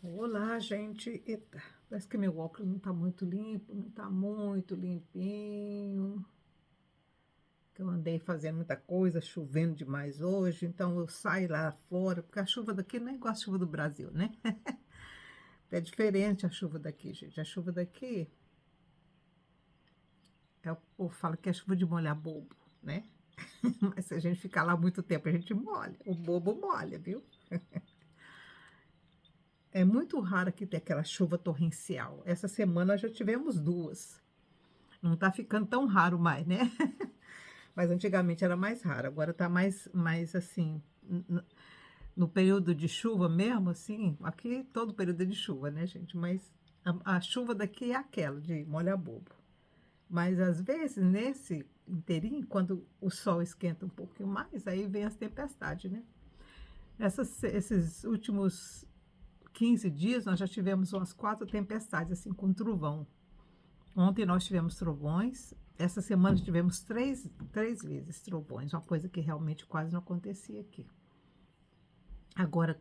Olá, gente. Eita, parece que meu óculos não tá muito limpo, não tá muito limpinho. Que eu andei fazendo muita coisa, chovendo demais hoje, então eu saio lá fora, porque a chuva daqui não é igual a chuva do Brasil, né? É diferente a chuva daqui, gente. A chuva daqui, o povo fala que é chuva de molhar bobo, né? Mas se a gente ficar lá muito tempo, a gente molha. O bobo molha, viu? É muito raro aqui ter aquela chuva torrencial. Essa semana já tivemos duas. Não tá ficando tão raro mais, né? Mas antigamente era mais raro, agora tá mais assim, no período de chuva mesmo, assim, aqui todo período é de chuva, né, gente? Mas a chuva daqui é aquela, de molha bobo. Mas às vezes, nesse inteirinho, quando o sol esquenta um pouquinho mais, aí vem as tempestades, né? Esses últimos 15 dias, nós já tivemos umas 4 tempestades, assim, com trovão. Ontem nós tivemos trovões, essa semana tivemos três vezes trovões, uma coisa que realmente quase não acontecia aqui. Agora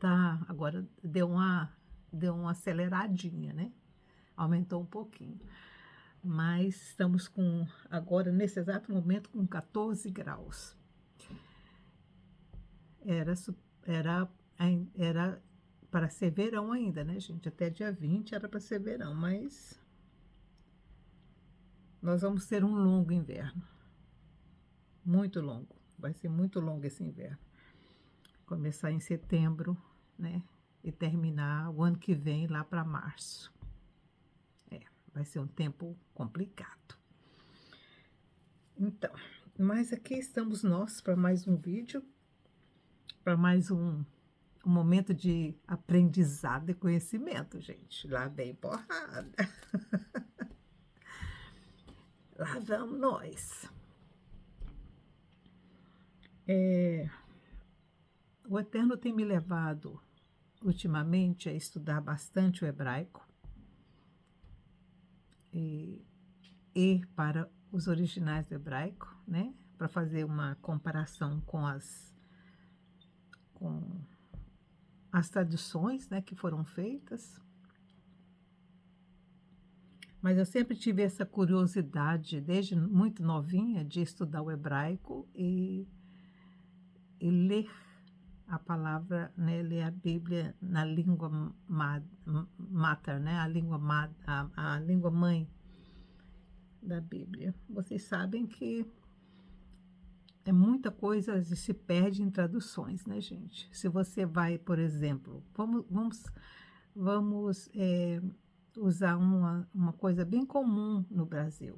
deu uma aceleradinha, né? Aumentou um pouquinho. Mas estamos agora, nesse exato momento, com 14 graus. Era, era, era para ser verão ainda, né, gente? Até dia 20 era para ser verão, mas nós vamos ter um longo inverno. Muito longo. Vai ser muito longo esse inverno. Começar em setembro, né? E terminar o ano que vem lá para março. Vai ser um tempo complicado. Então, mas aqui estamos nós para mais um vídeo, para mais um momento de aprendizado e conhecimento, gente. Lá vem porrada. Lá vamos nós. O Eterno tem me levado ultimamente a estudar bastante o hebraico e ir para os originais do hebraico, né? Para fazer uma comparação com as traduções, né, que foram feitas. Mas eu sempre tive essa curiosidade, desde muito novinha, de estudar o hebraico e ler a palavra, né, ler a Bíblia na língua mater, né, a língua mãe da Bíblia. Vocês sabem que é muita coisa se perde em traduções, né, gente? Se você vai, por exemplo, vamos usar uma coisa bem comum no Brasil,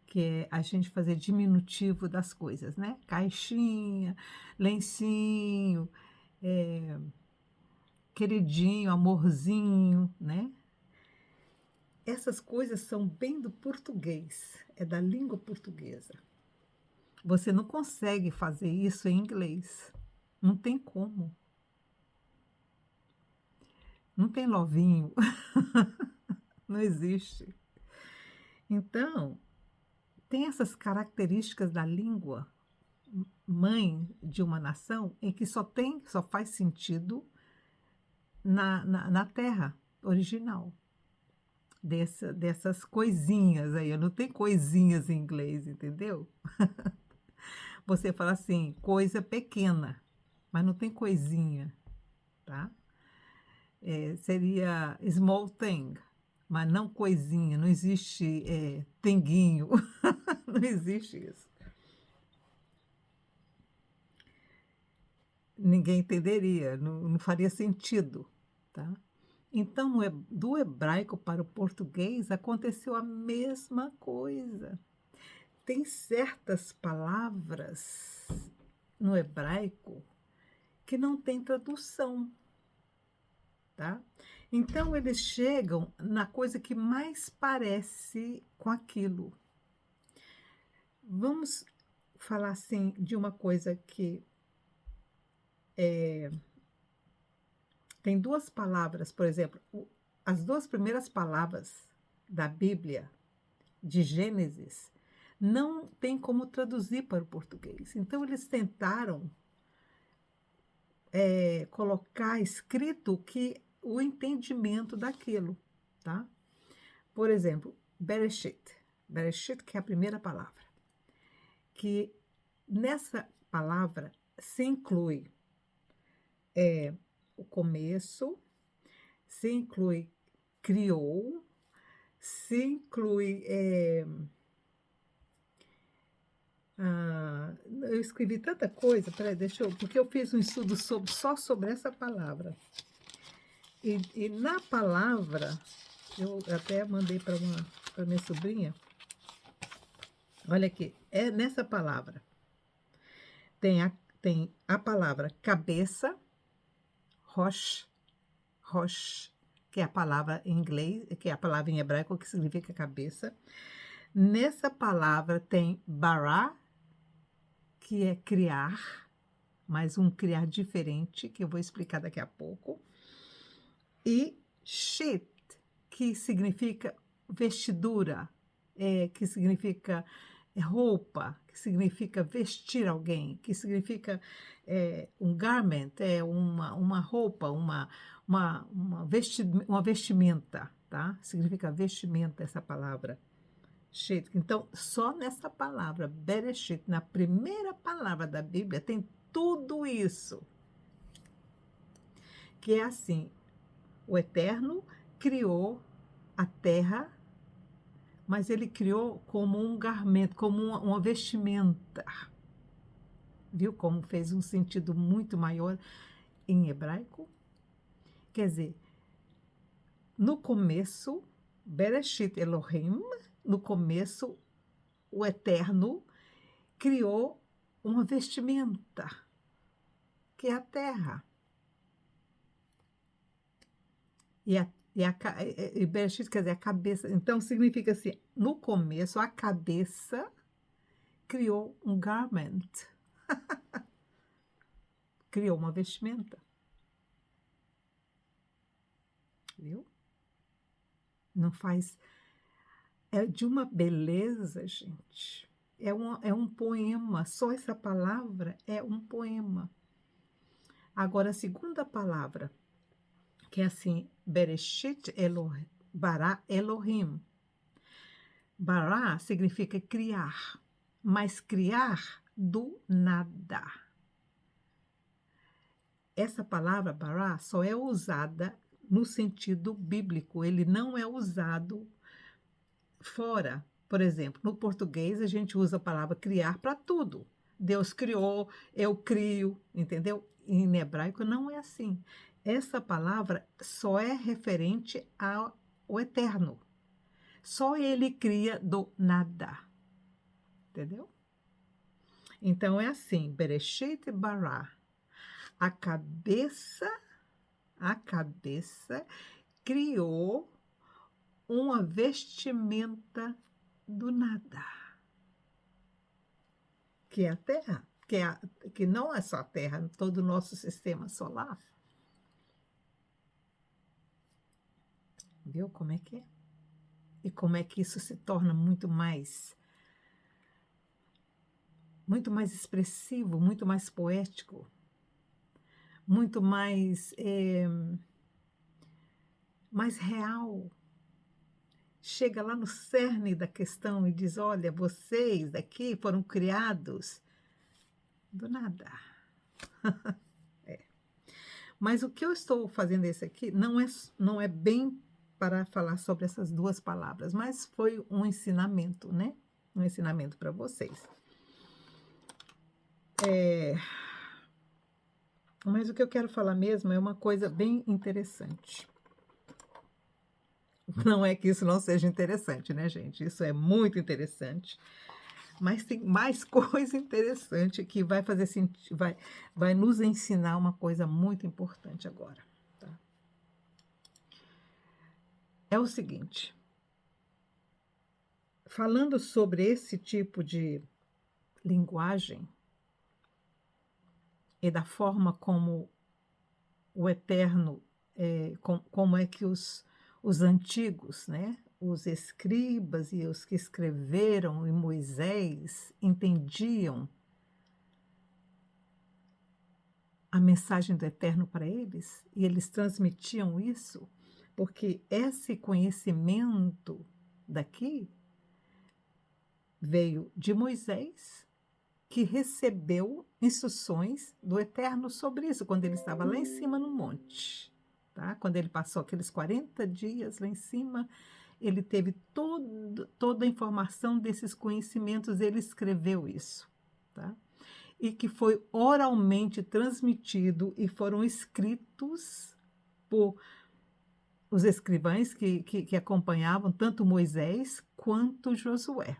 que é a gente fazer diminutivo das coisas, né? Caixinha, lencinho, queridinho, amorzinho, né? Essas coisas são bem do português, é da língua portuguesa. Você não consegue fazer isso em inglês. Não tem como. Não tem lovinho. Não existe. Então, tem essas características da língua mãe de uma nação em que só faz sentido na terra original. Dessas coisinhas aí. Não tem coisinhas em inglês, entendeu? Você fala assim, coisa pequena, mas não tem coisinha, tá? Seria small thing, mas não coisinha, não existe tenguinho, não existe isso. Ninguém entenderia, não faria sentido, tá? Então, do hebraico para o português aconteceu a mesma coisa. Tem certas palavras no hebraico que não tem tradução, tá? Então, eles chegam na coisa que mais parece com aquilo. Vamos falar assim de uma coisa que tem duas palavras, por exemplo, as duas primeiras palavras da Bíblia, de Gênesis, não tem como traduzir para o português. Então, eles tentaram colocar escrito o que o entendimento daquilo, tá? Por exemplo, Bereshit. Bereshit, que é a primeira palavra. Que nessa palavra se inclui o começo, se inclui criou, se inclui. Eu escrevi tanta coisa, peraí, porque eu fiz um estudo só sobre essa palavra. E na palavra, eu até mandei para minha sobrinha. Olha aqui, é nessa palavra. Tem a palavra cabeça, rosh, rosh, que é a palavra em inglês, que é a palavra em hebraico que significa cabeça. Nessa palavra tem bara, que é criar, mas um criar diferente, que eu vou explicar daqui a pouco. E shit, que significa vestidura, que significa roupa, que significa vestir alguém, que significa um garment, uma roupa, uma vestimenta, tá? Significa vestimenta essa palavra. Shit. Então, só nessa palavra, Bereshit, na primeira palavra da Bíblia, tem tudo isso. Que é assim, o Eterno criou a terra, mas ele criou como um garmento, como uma vestimenta. Viu como fez um sentido muito maior em hebraico? Quer dizer, no começo, Bereshit Elohim, no começo, o Eterno criou uma vestimenta, que é a terra. E Bereshit quer dizer a cabeça. Então, significa assim, no começo, a cabeça criou um garment. Criou uma vestimenta. Viu? Não faz... É de uma beleza, gente. É um poema. Só essa palavra é um poema. Agora, a segunda palavra, que é assim, Bereshit Elohim, bara Elohim. Bara significa criar, mas criar do nada. Essa palavra bara só é usada no sentido bíblico, ele não é usado fora. Por exemplo, no português a gente usa a palavra criar para tudo. Deus criou, eu crio, entendeu? Em hebraico não é assim. Essa palavra só é referente ao eterno. Só ele cria do nada. Entendeu? Então é assim, Bereshit bara. A cabeça criou uma vestimenta do nada, que é a Terra, que não é só a Terra, todo o nosso sistema solar. Viu como é que é? E como é que isso se torna muito mais expressivo, muito mais poético, muito mais real. Chega lá no cerne da questão e diz: olha, vocês daqui foram criados do nada. Mas o que eu estou fazendo esse aqui não é bem para falar sobre essas duas palavras, mas foi um ensinamento, né? Um ensinamento para vocês. Mas o que eu quero falar mesmo é uma coisa bem interessante. Não é que isso não seja interessante, né, gente? Isso é muito interessante. Mas tem mais coisa interessante que vai fazer sentido, vai nos ensinar uma coisa muito importante agora. Tá? É o seguinte, falando sobre esse tipo de linguagem e da forma como o Eterno, como é que os antigos, né, os escribas e os que escreveram em Moisés entendiam a mensagem do Eterno para eles, e eles transmitiam isso, porque esse conhecimento daqui veio de Moisés, que recebeu instruções do Eterno sobre isso, quando ele estava lá em cima no monte, tá? Quando ele passou aqueles 40 dias lá em cima, ele teve toda a informação desses conhecimentos, ele escreveu isso, tá? E que foi oralmente transmitido e foram escritos por os escrivães que acompanhavam tanto Moisés quanto Josué.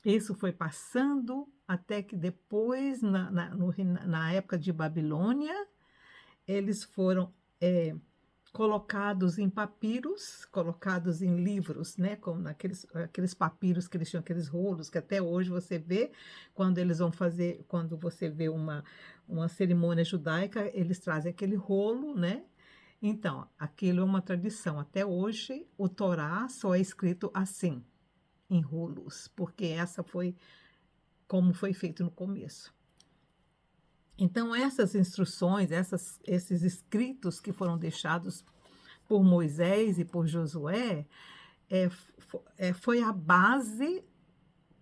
Isso foi passando até que depois, na época de Babilônia, eles foram colocados em papiros, colocados em livros, né? Como aqueles papiros que eles tinham, aqueles rolos, que até hoje você vê, quando eles vão fazer, quando você vê uma cerimônia judaica, eles trazem aquele rolo, né? Então, aquilo é uma tradição. Até hoje, o Torá só é escrito assim, em rolos, porque essa foi como foi feito no começo. Então, essas instruções, esses escritos que foram deixados por Moisés e por Josué, foi a base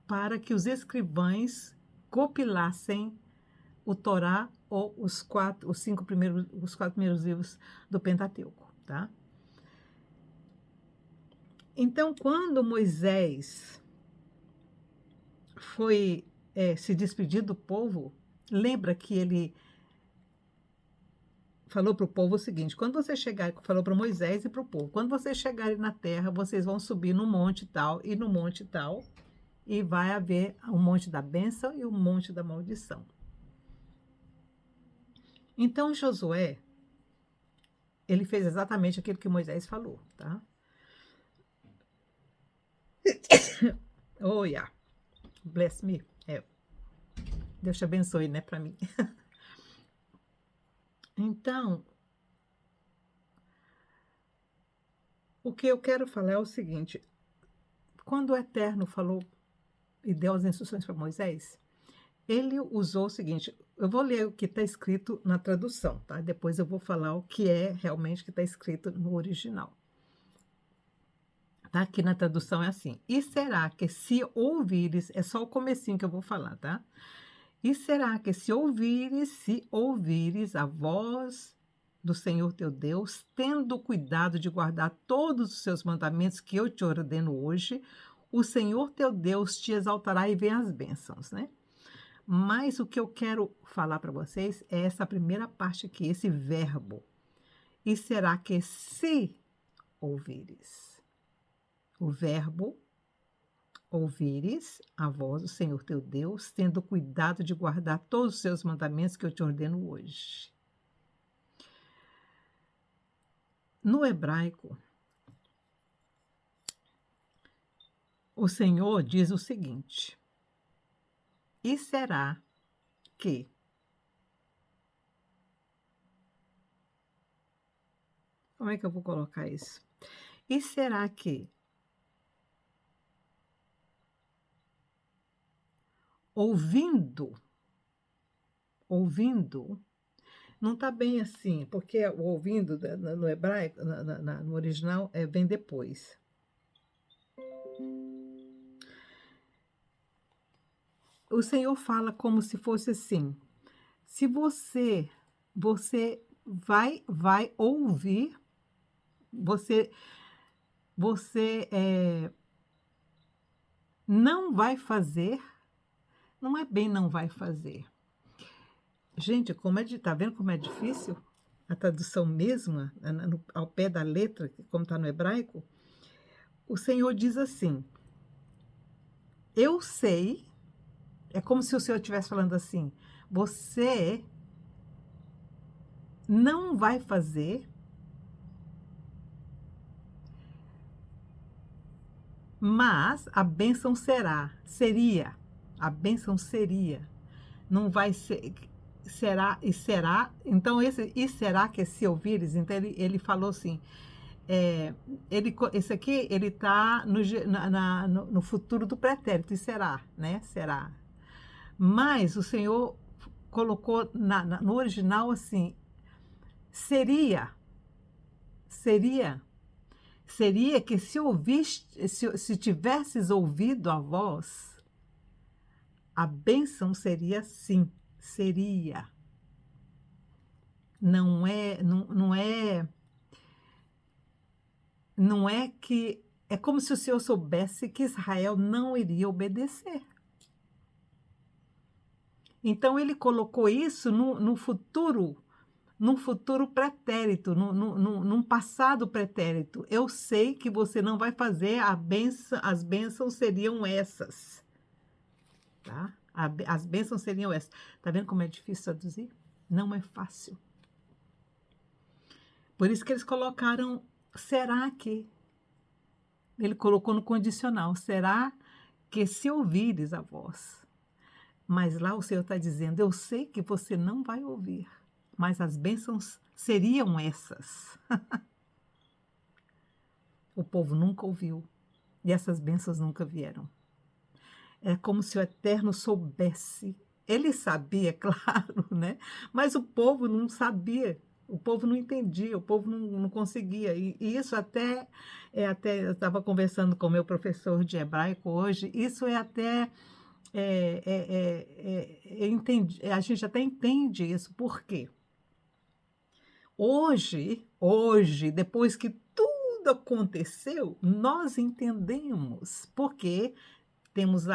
para que os escrivães compilassem o Torá ou os quatro primeiros livros do Pentateuco, tá? Então, quando Moisés foi se despedir do povo, lembra que ele falou para o povo o seguinte: quando você chegar, falou para Moisés e para o povo, quando vocês chegarem na terra, vocês vão subir no monte tal e no monte tal, e vai haver o monte da bênção e o monte da maldição. Então, Josué, ele fez exatamente aquilo que Moisés falou, tá? Oh, yeah. Bless me. Deus te abençoe, né, para mim. Então, o que eu quero falar é o seguinte: quando o Eterno falou e deu as instruções para Moisés, ele usou o seguinte, eu vou ler o que está escrito na tradução, tá? Depois eu vou falar o que é realmente que está escrito no original. Tá? Aqui na tradução é assim: e será que se ouvires, é só o comecinho que eu vou falar, tá? E será que se ouvires a voz do Senhor teu Deus, tendo cuidado de guardar todos os seus mandamentos que eu te ordeno hoje, o Senhor teu Deus te exaltará e vem as bênçãos, né? Mas o que eu quero falar para vocês é essa primeira parte aqui, esse verbo. E será que se ouvires? O verbo ouvires a voz do Senhor teu Deus, tendo cuidado de guardar todos os seus mandamentos que eu te ordeno hoje. No hebraico, o Senhor diz o seguinte: e será que como é que eu vou colocar isso? E será que ouvindo, não está bem assim, porque o ouvindo no hebraico, no original, vem depois. O Senhor fala como se fosse assim: se você vai ouvir, você não vai fazer, não é bem não vai fazer. Gente, tá vendo como é difícil a tradução mesma, ao pé da letra, como está no hebraico? O Senhor diz assim: eu sei, é como se o Senhor estivesse falando assim: você não vai fazer, mas a bênção seria, não vai ser, será e será. Então, e será que se ouvires? Então, ele falou assim, esse aqui, ele está no futuro do pretérito, e será, né? Será. Mas o Senhor colocou no original assim, seria, seria, seria que se tivesses ouvido a voz, a bênção seria sim, seria. Não é que é como se o Senhor soubesse que Israel não iria obedecer. Então ele colocou isso no futuro, num futuro pretérito, num passado pretérito. Eu sei que você não vai fazer as bênçãos seriam essas, tá? As bênçãos seriam essas. Tá vendo como é difícil traduzir? Não é fácil. Por isso que eles colocaram, será que? Ele colocou no condicional, será que se ouvires a voz? Mas lá o Senhor está dizendo, eu sei que você não vai ouvir, mas as bênçãos seriam essas. O povo nunca ouviu e essas bênçãos nunca vieram. É como se o Eterno soubesse. Ele sabia, claro, né? Mas o povo não sabia, o povo não entendia, o povo não conseguia. E isso até eu estava conversando com o meu professor de hebraico hoje, isso é até. A gente até entende isso, por quê? Hoje, depois que tudo aconteceu, nós entendemos, porque temos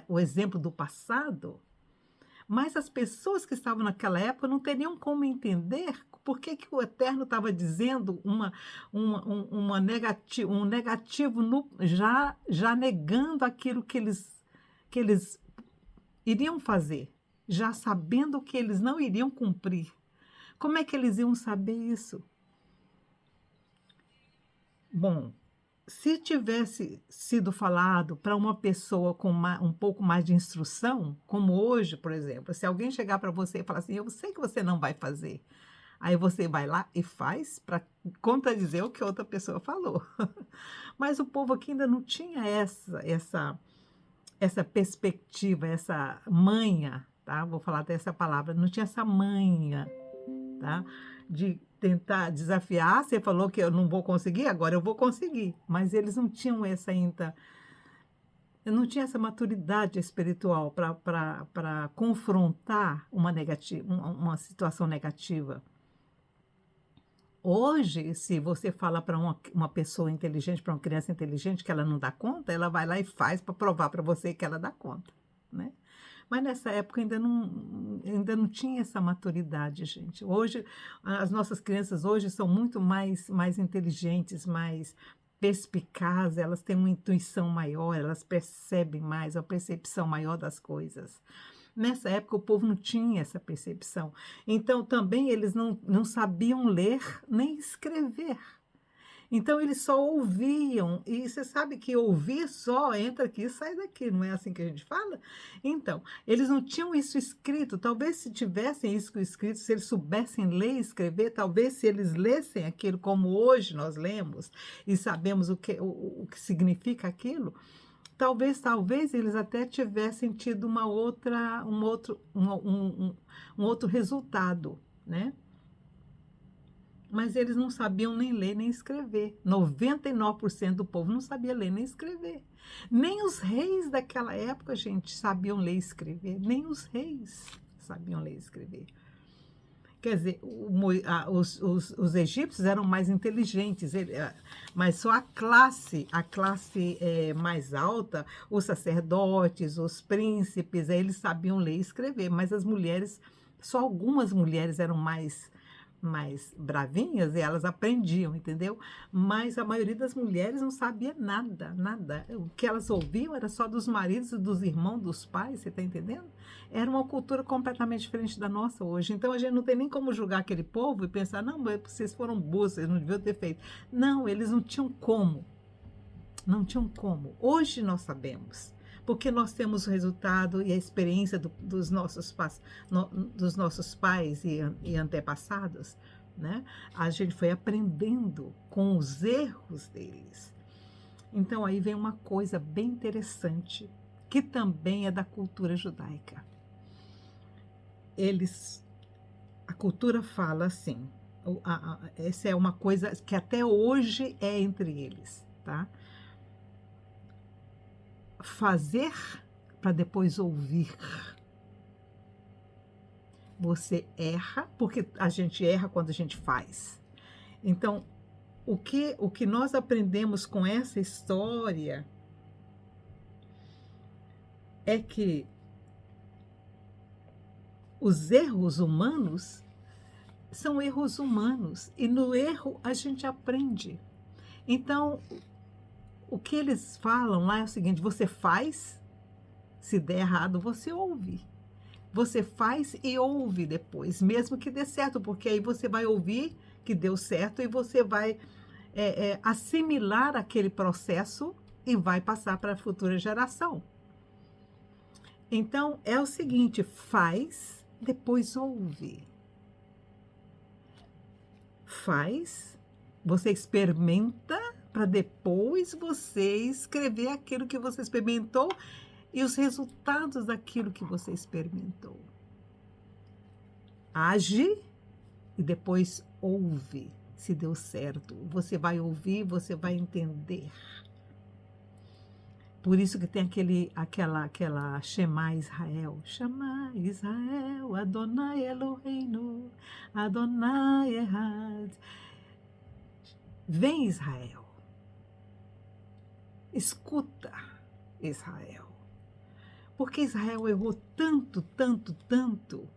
o exemplo do passado, mas as pessoas que estavam naquela época não teriam como entender por que o Eterno estava dizendo um negativo já negando aquilo que eles iriam fazer, já sabendo que eles não iriam cumprir. Como é que eles iam saber isso? Bom, se tivesse sido falado para uma pessoa com um pouco mais de instrução, como hoje, por exemplo, se alguém chegar para você e falar assim, eu sei que você não vai fazer, aí você vai lá e faz para contradizer o que outra pessoa falou. Mas o povo aqui ainda não tinha essa perspectiva, essa manha, tá? Vou falar até essa palavra, não tinha essa manha, tá? De tentar desafiar, você falou que eu não vou conseguir, agora eu vou conseguir. Mas eles não tinham eu não tinha essa maturidade espiritual para confrontar uma situação negativa. Hoje, se você fala para uma pessoa inteligente, para uma criança inteligente que ela não dá conta, ela vai lá e faz para provar para você que ela dá conta, né? Mas nessa época ainda não tinha essa maturidade, gente. Hoje, as nossas crianças hoje são muito mais inteligentes, mais perspicazes, elas têm uma intuição maior, elas percebem mais, a percepção maior das coisas. Nessa época, o povo não tinha essa percepção. Então, também eles não sabiam ler nem escrever. Então, eles só ouviam. E você sabe que ouvir só entra aqui e sai daqui, não é assim que a gente fala? Então, eles não tinham isso escrito. Talvez se tivessem isso escrito, se eles soubessem ler e escrever, talvez se eles lessem aquilo como hoje nós lemos e sabemos o que significa aquilo, talvez eles até tivessem tido um outro resultado, né? Mas eles não sabiam nem ler nem escrever. 99% do povo não sabia ler nem escrever. Nem os reis daquela época, gente, sabiam ler e escrever. Nem os reis sabiam ler e escrever. Quer dizer, os egípcios eram mais inteligentes, mas só a classe mais alta, os sacerdotes, os príncipes, eles sabiam ler e escrever, mas as mulheres, só algumas mulheres eram mais bravinhas e elas aprendiam, entendeu? Mas a maioria das mulheres não sabia nada, nada. O que elas ouviam era só dos maridos, dos irmãos, dos pais, você está entendendo? Era uma cultura completamente diferente da nossa hoje. Então a gente não tem nem como julgar aquele povo e pensar, não, vocês foram burros, vocês não deviam ter feito. Não, eles não tinham como. Não tinham como. Hoje nós sabemos. Porque nós temos o resultado e a experiência dos nossos pais e antepassados, né? A gente foi aprendendo com os erros deles. Então aí vem uma coisa bem interessante, que também é da cultura judaica. eles a cultura fala assim, essa é uma coisa que até hoje é entre eles, tá? Fazer para depois ouvir. Você erra, porque a gente erra quando a gente faz. Então, o que nós aprendemos com essa história é que os erros humanos são erros humanos e no erro a gente aprende. Então, o que eles falam lá é o seguinte: você faz, se der errado, você ouve. Você faz e ouve depois, mesmo que dê certo, porque aí você vai ouvir que deu certo e você vai assimilar aquele processo e vai passar para a futura geração. Então, é o seguinte: faz, depois ouve. Faz, você experimenta, para depois você escrever aquilo que você experimentou e os resultados daquilo que você experimentou. Age e depois ouve se deu certo. Você vai ouvir, você vai entender. Por isso que tem aquela Shema Israel. Shema Israel, Adonai Eloheinu, Adonai Ehad. Vem, Israel. Escuta, Israel. Porque Israel errou tanto, tanto, tanto.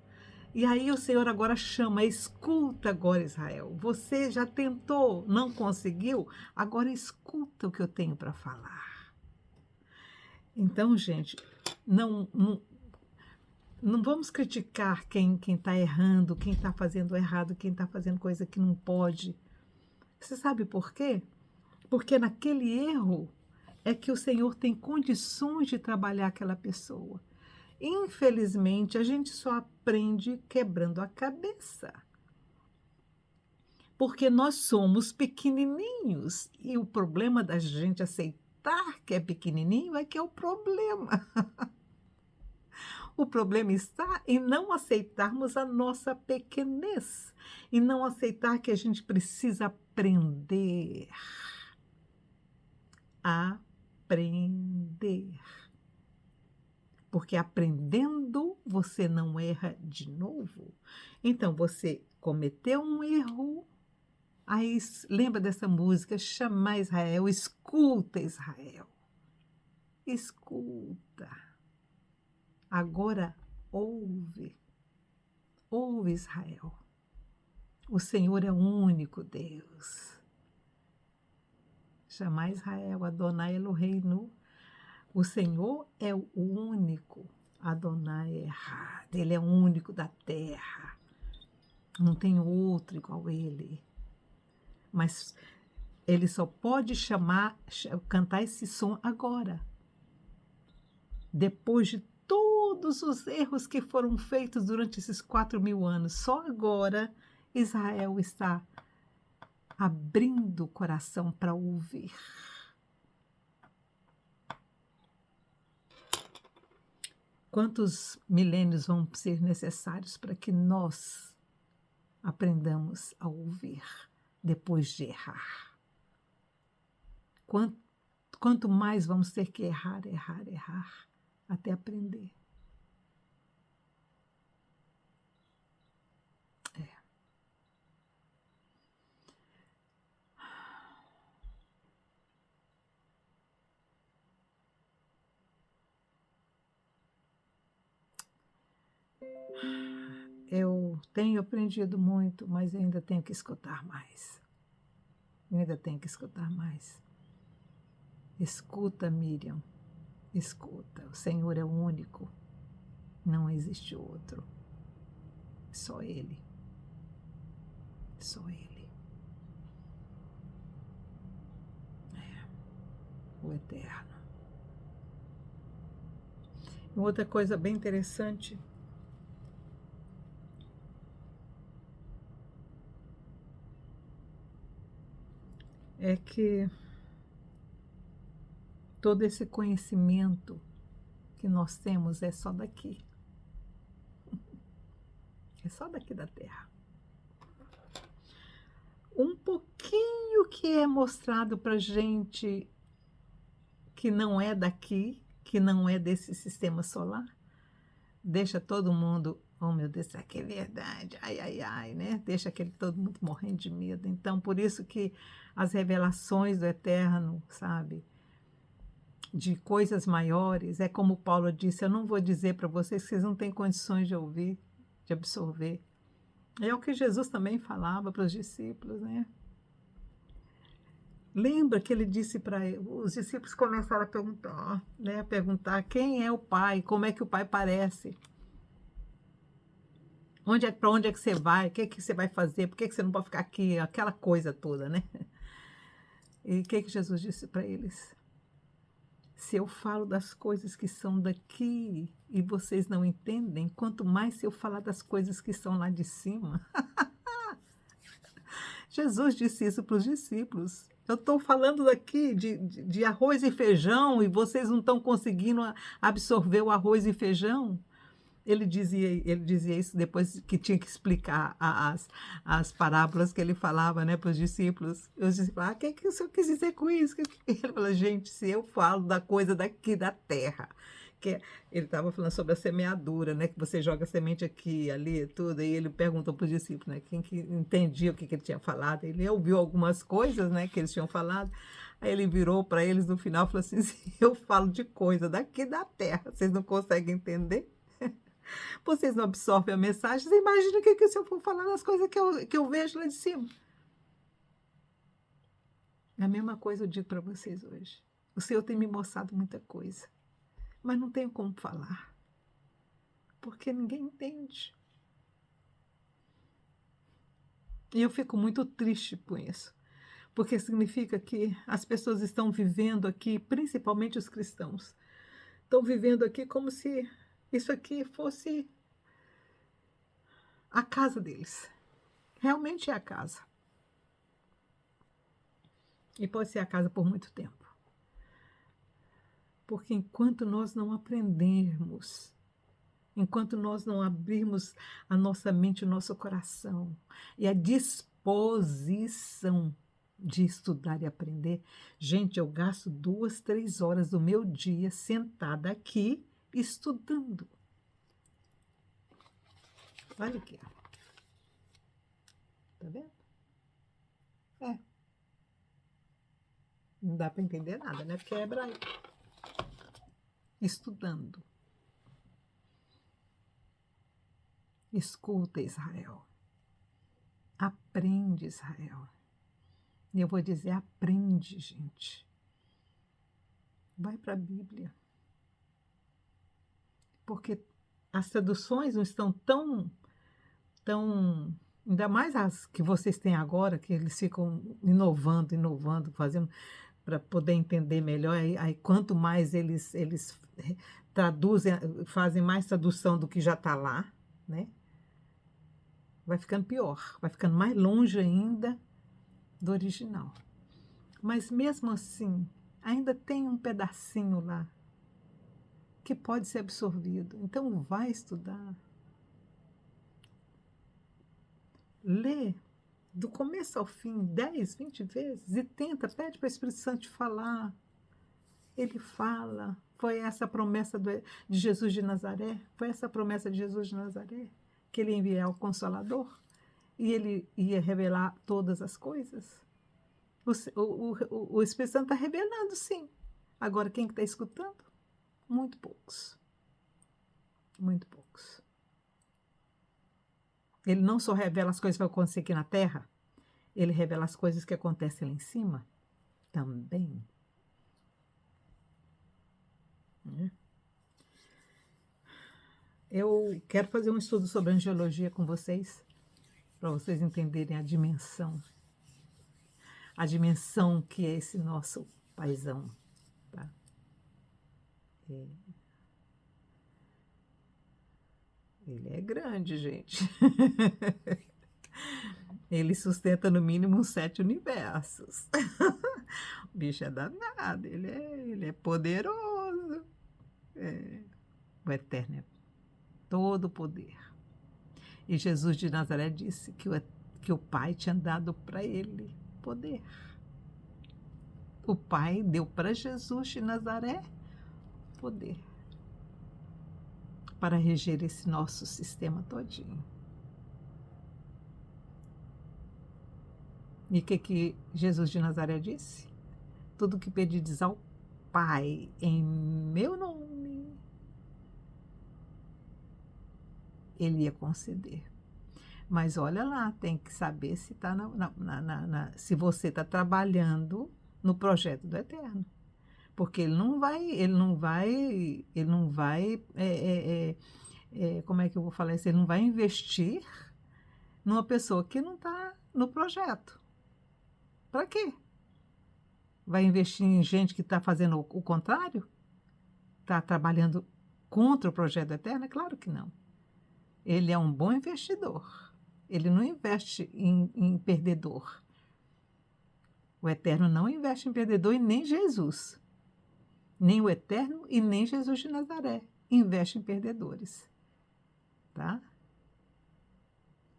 E aí o Senhor agora chama: escuta agora, Israel. Você já tentou, não conseguiu? Agora escuta o que eu tenho para falar. Então, gente, não vamos criticar quem está errando, quem está fazendo errado, quem está fazendo coisa que não pode. Você sabe por quê? Porque naquele erro é que o Senhor tem condições de trabalhar aquela pessoa. Infelizmente, a gente só aprende quebrando a cabeça. Porque nós somos pequenininhos e o problema da gente aceitar que é pequenininho é que é o problema. O problema está em não aceitarmos a nossa pequenez, e não aceitar que a gente precisa aprender. Aprender. Porque aprendendo você não erra de novo. Então você cometeu um erro, aí lembra dessa música, chama Israel, escuta Israel. Escuta. Agora ouve. Ouve Israel. O Senhor é o único Deus. Chama Israel, Adonai Eloheinu. O Senhor é o único, Adonai Ehad. Ele é o único da terra. Não tem outro igual a ele. Mas ele só pode cantar esse som agora. Depois de todos os erros que foram feitos durante esses 4.000 anos. Só agora Israel está abrindo o coração para ouvir. Quantos milênios vão ser necessários para que nós aprendamos a ouvir depois de errar? Quanto mais vamos ter que errar, até aprender. Eu tenho aprendido muito, mas eu ainda tenho que escutar mais. Eu ainda tenho que escutar mais. Escuta, Miriam. Escuta. O Senhor é o único. Não existe outro. Só Ele. Só Ele. O Eterno. Outra coisa bem interessante é que todo esse conhecimento que nós temos é só daqui. É só daqui da terra. Um pouquinho que é mostrado para gente que não é daqui, que não é desse sistema solar, deixa todo mundo, oh meu Deus, será que é verdade? Ai, ai, ai, né? Deixa aquele todo mundo morrendo de medo. Então, por isso que as revelações do Eterno, sabe, de coisas maiores, é como Paulo disse, eu não vou dizer para vocês que vocês não têm condições de ouvir, de absorver. É o que Jesus também falava para os discípulos, né? Lembra que ele disse para os discípulos começaram a perguntar, né? A perguntar quem é o Pai, como é que o Pai parece, para onde é que você vai, o que é que você vai fazer, por que é que você não pode ficar aqui, aquela coisa toda, né? E o que é que Jesus disse para eles? Se eu falo das coisas que são daqui e vocês não entendem, quanto mais se eu falar das coisas que são lá de cima. Jesus disse isso para os discípulos. Eu estou falando daqui de arroz e feijão e vocês não estão conseguindo absorver o arroz e feijão. Ele dizia isso depois que tinha que explicar as parábolas que ele falava, né, para os discípulos. Os discípulos, o que o senhor quis dizer com isso? Ele falou, gente, se eu falo da coisa daqui da terra, ele estava falando sobre a semeadura, né, que você joga semente aqui, ali, tudo, e ele perguntou para os discípulos, né, quem que entendia o que ele tinha falado. Ele ouviu algumas coisas, né, que eles tinham falado, aí ele virou para eles no final e falou assim, se eu falo de coisa daqui da terra, vocês não conseguem entender? Vocês não absorvem a mensagem, você imagina o que se eu for falar das coisas que eu vejo lá de cima. A mesma coisa eu digo para vocês hoje. O Senhor tem me mostrado muita coisa, mas não tenho como falar, porque ninguém entende. E eu fico muito triste com isso, porque significa que as pessoas estão vivendo aqui, principalmente os cristãos, estão vivendo aqui como se isso aqui fosse a casa deles. Realmente é a casa. E pode ser a casa por muito tempo. Porque enquanto nós não aprendermos, enquanto nós não abrirmos a nossa mente, o nosso coração e a disposição de estudar e aprender, gente, eu gasto 2, 3 horas do meu dia sentada aqui estudando. Olha aqui, ó. Tá vendo? É. Não dá para entender nada, né? Porque é hebraico. Estudando. Escuta, Israel. Aprende, Israel. E eu vou dizer, aprende, gente. Vai para a Bíblia. Porque as traduções não estão tão, ainda mais as que vocês têm agora, que eles ficam inovando, fazendo para poder entender melhor. Aí quanto mais eles traduzem, fazem mais tradução do que já está lá, né? Vai ficando pior, vai ficando mais longe ainda do original. Mas mesmo assim, ainda tem um pedacinho lá que pode ser absorvido. Então vai estudar. Lê do começo ao fim 10, 20 vezes e tenta, pede para o Espírito Santo te falar. Ele fala. Foi essa a promessa de Jesus de Nazaré? Foi essa a promessa de Jesus de Nazaré? Que ele ia enviar o Consolador? E ele ia revelar todas as coisas? O Espírito Santo está revelando, sim. Agora, quem está escutando? Muito poucos. Muito poucos. Ele não só revela as coisas que vão acontecer aqui na Terra, ele revela as coisas que acontecem lá em cima também. Né? Eu quero fazer um estudo sobre angiologia com vocês, para vocês entenderem a dimensão que é esse nosso paizão. Tá? Ele é grande, gente. Ele sustenta no mínimo uns 7 universos. O bicho é danado, ele é poderoso. O Eterno é todo poder. E Jesus de Nazaré disse que o Pai tinha dado para ele poder. O Pai deu para Jesus de Nazaré poder para reger esse nosso sistema todinho. E o que Jesus de Nazaré disse? Tudo que pedides ao Pai em meu nome, Ele ia conceder. Mas olha lá, tem que saber se tá se você está trabalhando no projeto do Eterno. Porque ele não vai, como é que eu vou falar isso? Ele não vai investir numa pessoa que não está no projeto. Para quê? Vai investir em gente que está fazendo o contrário? Está trabalhando contra o projeto eterno? É claro que não. Ele é um bom investidor. Ele não investe em perdedor. O Eterno não investe em perdedor e nem Jesus. Nem o Eterno e nem Jesus de Nazaré investe em perdedores. Tá?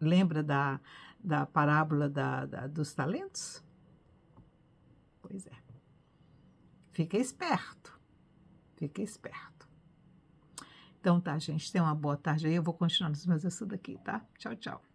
Lembra da parábola dos talentos? Pois é. Fica esperto. Fica esperto. Então tá, gente. Tenha uma boa tarde aí. Eu vou continuar nos meus estudos aqui, tá? Tchau, tchau.